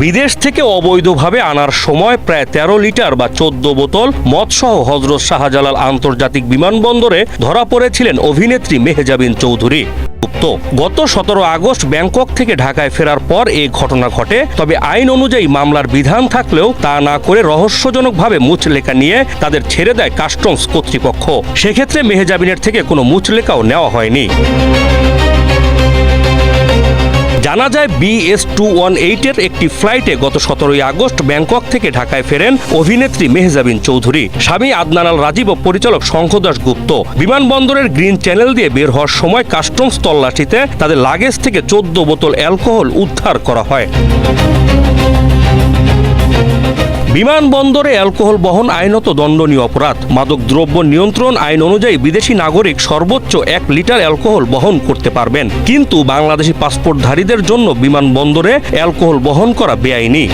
বিদেশ থেকে অবৈধভাবে আনার সময় প্রায় ১৩ লিটার বা ১৪ বোতল মদসহ হযরত শাহজালাল আন্তর্জাতিক বিমানবন্দরে ধরা পড়েছিলেন অভিনেত্রী মেহজাবিন চৌধুরী। গত ১৭ আগস্ট ব্যাংকক থেকে ঢাকায় ফেরার পর এই ঘটনা ঘটে। তবে আইন অনুযায়ী মামলার বিধান থাকলেও তা না করে রহস্যজনকভাবে মুচলেকা নিয়ে তাদের ছেড়ে দেয় কাস্টমস কর্তৃপক্ষ। সেক্ষেত্রে মেহজাবিনের থেকে কোনো মুচলেকাও নেওয়া হয়নি। জানা যায় BS218 এর একটি ফ্লাইটে গত ১৭ আগস্ট ব্যাংকক থেকে ঢাকায় ফেরেন অভিনেত্রী মেহজাবিন চৌধুরী। স্বামী আদনান আল রাজীব ও পরিচালক শঙ্খদাস গুপ্ত বিমানবন্দরের গ্রিন চ্যানেল দিয়ে বের হওয়ার সময় কাস্টমস তল্লাশিতে তাদের লাগেজ থেকে ১৪ বোতল অ্যালকোহল উদ্ধার করা হয়। বিমানবন্দরে অ্যালকোহল বহন আইনত দণ্ডনীয় অপরাধ। মাদক দ্রব্য নিয়ন্ত্রণ আইন অনুযায়ী বিদেশি নাগরিক সর্বোচ্চ ১ লিটার অ্যালকোহল বহন করতে পারবেন, কিন্তু বাংলাদেশি পাসপোর্টধারীদের জন্য বিমানবন্দরে অ্যালকোহল বহন করা বেআইনি।